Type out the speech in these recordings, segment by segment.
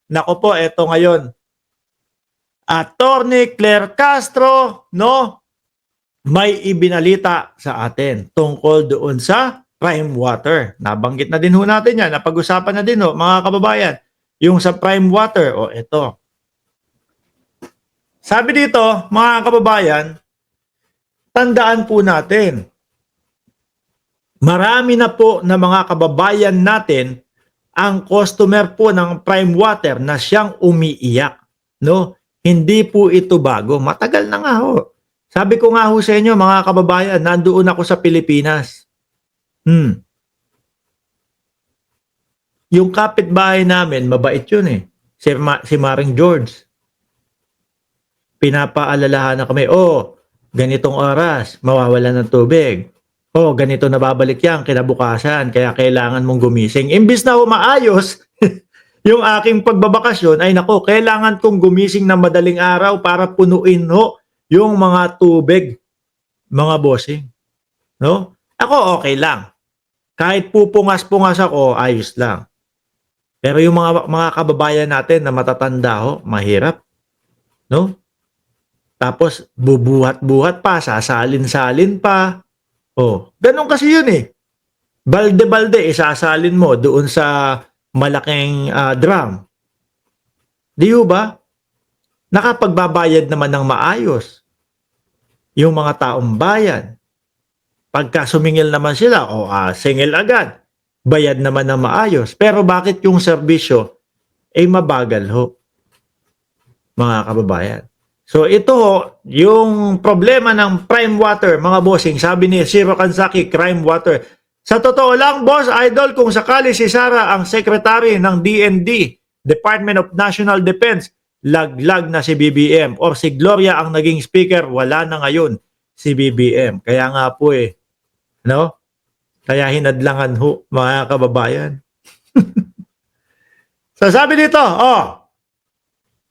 Nako po, eto ngayon. Attorney Claire Castro, no, may ibinalita sa atin tungkol doon sa prime water. Nabanggit na din ho natin yan, napag-usapan na din ho, mga kababayan, yung sa prime water. O, eto. Sabi dito, mga kababayan, tandaan po natin, marami na po na mga kababayan natin ang customer po ng prime water na siyang umiiyak. No? Hindi po ito bago. Matagal na nga ho. Sabi ko nga ho sa inyo, mga kababayan, nandoon ako sa Pilipinas. Yung kapitbahay namin, mabait yun eh. Si Maring George. Pinapaalalahan na kami, ganitong oras, mawawalan ng tubig. Ganito na babalik yan, kinabukasan, kaya kailangan mong gumising. Imbis na maayos, yung aking pagbabakasyon, ay nako, kailangan kong gumising na madaling araw para punuin yung mga tubig, mga bossing. No? Ako okay lang. Kahit pupungas-pungas ako, ayos lang. Pero yung mga kababayan natin na matatanda mahirap. No? Tapos bubuhat-buhat pa, sasalin-salin pa. Ganun kasi yun eh. Balde-balde, isasalin mo doon sa malaking drum. Di ba? Nakapagbabayad naman ng maayos yung mga taong bayan. Pagka sumingil naman sila, singil agad. Bayad naman ng maayos. Pero bakit yung serbisyo ay mabagal ho? Mga kababayan. So ito yung problema ng prime water, mga bossing. Sabi ni Shiro Kanzaki, prime water. Sa totoo lang, boss, idol, kung sakali si Sara ang secretary ng DND, Department of National Defense, laglag na si BBM. Or si Gloria ang naging speaker, wala na ngayon si BBM. Kaya nga po no? Kaya hinadlangan ho, mga kababayan. So sabi dito,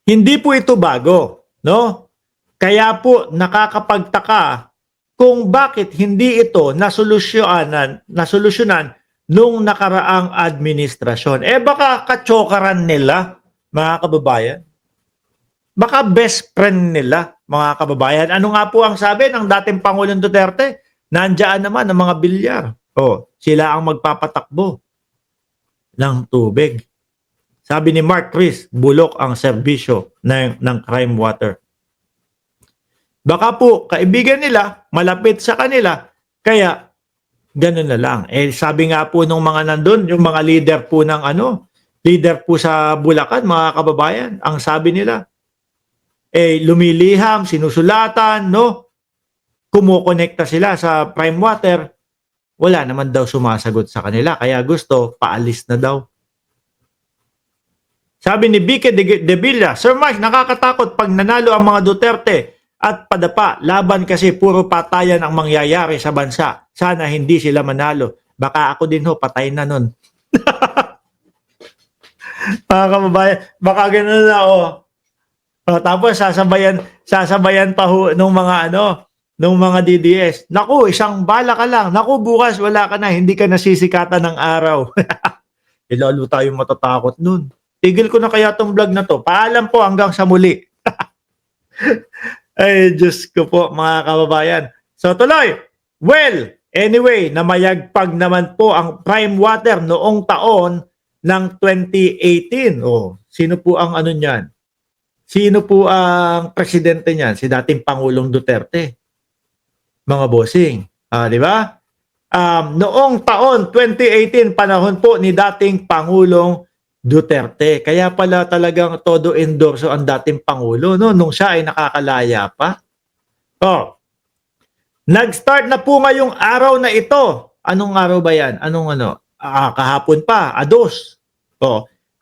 hindi po ito bago. No? Kaya po nakakapagtaka kung bakit hindi ito nasolusyonan nung nakaraang administrasyon. Baka katsokaran nila, mga kababayan. Baka best friend nila, mga kababayan. Ano nga po ang sabi ng dating Pangulong Duterte? Nandiyan naman ang mga bilyar. Sila ang magpapatakbo ng tubig. Sabi ni Mark Chris, bulok ang serbisyo ng crime water. Baka po, kaibigan nila, malapit sa kanila, kaya ganun na lang. Sabi nga po nung mga nandun, yung mga leader po ng leader po sa Bulacan, mga kababayan, ang sabi nila, lumiliham, sinusulatan, no? Kumukonekta sila sa prime water, wala naman daw sumasagot sa kanila, kaya gusto, paalis na daw. Sabi ni Vicky de Villa, Sir Mike, nakakatakot pag nanalo ang mga Duterte at padapa. Laban kasi puro patayan ang mangyayari sa bansa. Sana hindi sila manalo. Baka ako din patay na nun. Mga kababayan, baka gano'n na tapos sasabayan pa nung mga nung mga DDS. Naku, isang bala ka lang. Naku, bukas wala ka na. Hindi ka nasisikatan ng araw. Lalo tayong matatakot nun. Tigil ko na kaya tong vlog na to. Paalam po hanggang sa muli. Ay, Diyos ko po, mga kababayan. So, tuloy. Well, anyway, namayagpag naman po ang prime water noong taon ng 2018. Sino po ang niyan? Sino po ang presidente niyan? Si dating Pangulong Duterte. Mga bossing. Di ba? Noong taon 2018, panahon po ni dating Pangulong Duterte. Kaya pala talagang todo endorso ang dating Pangulo nung siya ay nakakalaya pa. Nag-start na po ngayong araw na ito. Anong araw ba yan? Kahapon pa, ados.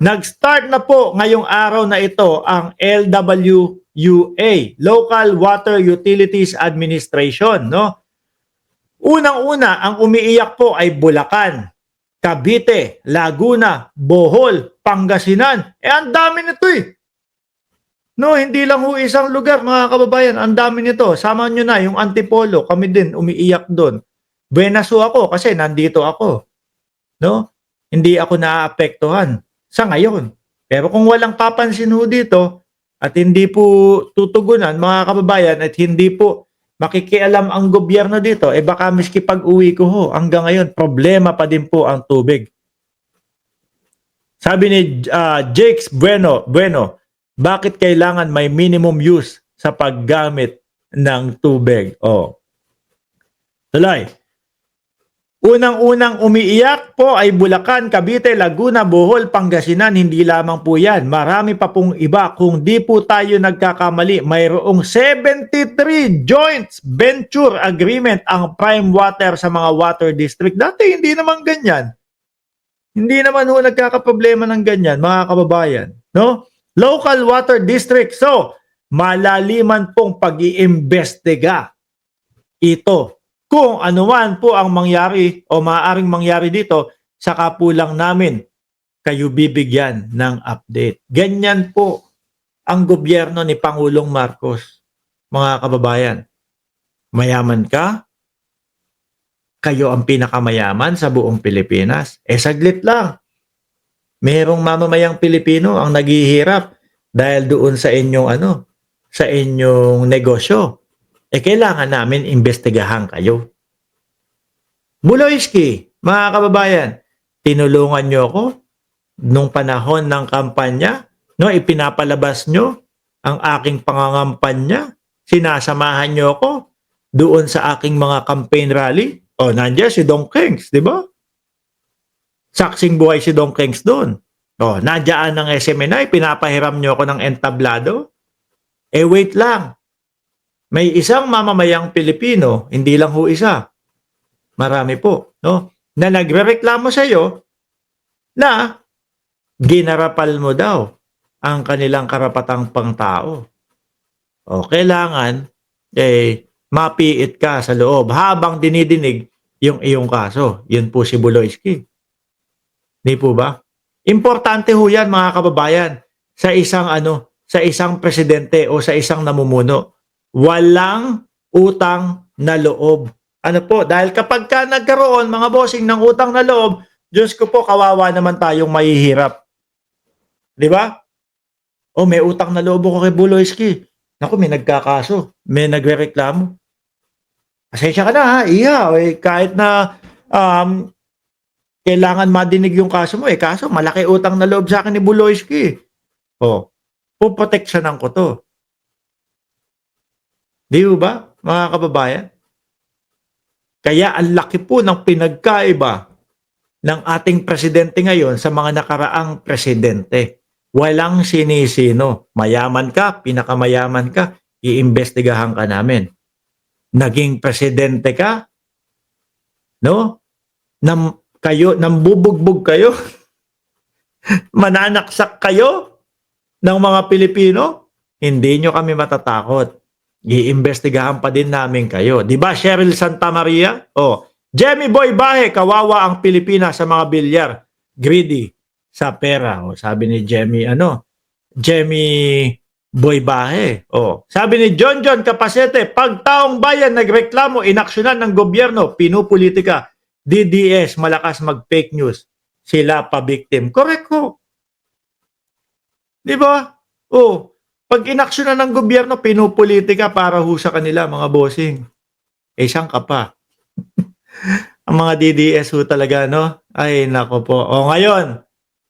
Nag-start na po ngayong araw na ito ang LWUA, Local Water Utilities Administration. Unang-una, ang umiiyak po ay Bulacan, Cavite, Laguna, Bohol, Pangasinan. Ang dami nito hindi lang isang lugar, mga kababayan. Ang dami nito. Sama nyo na yung Antipolo. Kami din umiiyak doon. Buenasu ako kasi nandito ako. Hindi ako naapektuhan sa ngayon. Pero kung walang papansin ho dito at hindi po tutugunan mga kababayan at hindi po makikialam ang gobyerno dito, eh baka miski pag-uwi ko ho, hanggang ngayon problema pa din po ang tubig. Sabi ni Jakes Bueno, bakit kailangan may minimum use sa paggamit ng tubig? Oh. Tuloy. Unang-unang umiiyak po ay Bulacan, Cavite, Laguna, Bohol, Pangasinan. Hindi lamang po yan. Marami pa pong iba. Kung di po tayo nagkakamali, mayroong 73 joint venture agreement ang Prime Water sa mga water district. Dati hindi naman ganyan. Hindi naman ho nagkakaproblema ng ganyan, mga kababayan. No? Local water district. So, malaliman pong pag-iimbestiga ito. Kung ano man po ang mangyari o maaaring mangyari dito, saka po lang namin kayo bibigyan ng update. Ganyan po ang gobyerno ni Pangulong Marcos, mga kababayan. Mayaman ka? Kayo ang pinakamayaman sa buong Pilipinas. Eh saglit lang. Merong mamamayang Pilipino ang naghihirap dahil doon sa inyong sa inyong negosyo. Eh kailangan namin imbestigahan kayo. Buloyski, mga kababayan, tinulungan nyo ako nung panahon ng kampanya, no, ipinapalabas nyo ang aking pangangampanya, sinasamahan nyo ako doon sa aking mga campaign rally. O, nandiyan si Dong Kengs, di ba? Saksing buhay si Dong Kengs doon. O, nandiyan ng SMNI, pinapahiram nyo ako ng entablado. Eh, wait lang. May isang mamamayang Pilipino, hindi lang ho isa, marami po, no, na nagrereklamo sa iyo na ginarapal mo daw ang kanilang karapatang pangtao. O kailangan mapiit ka sa loob habang dinidinig yung iyong kaso. Yun po si Buloyski. Di po ba? Importante ho yan, mga kababayan, sa isang presidente o sa isang namumuno. Walang utang na loob. Ano po? Dahil kapag ka nagkaroon, mga bossing, ng utang na loob, Diyos ko po, kawawa naman tayong mahihirap. Di ba? O, may utang na loob ako kay Buloyski. Naku, may nagkakaso. May nagrereklamo. Pasensya ka na ha, iya. Kahit na kailangan madinig yung kaso mo. Kaso, malaki utang na loob sa akin ni Buloyski. O, puproteksyonan ko to. Di ba, mga kababayan? Kaya ang laki po ng pinagkaiba ng ating presidente ngayon sa mga nakaraang presidente. Walang sinisino. Mayaman ka, pinakamayaman ka, iimbestigahan ka namin. Naging presidente ka, no? Nambubugbog kayo, mananaksak kayo ng mga Pilipino, hindi nyo kami matatakot. Iimbestigahan pa din namin kayo. Di ba, Cheryl Santa Maria? O, Jemmy Boy Bahe, kawawa ang Pilipinas sa mga bilyar. Greedy sa pera. O, sabi ni Jemmy Boy Bahe. O, sabi ni John Capacete, pag taong bayan nagreklamo, inaksyonan ng gobyerno, pinupolitika, DDS, malakas mag-fake news. Sila pa victim. Correct ko. Di ba? O, pag inaksyonan ng gobyerno, pinupolitika para ho sa kanila, mga bossing. Saan ka pa? Ang mga DDS ho talaga, no? Ay, nako po. O, ngayon,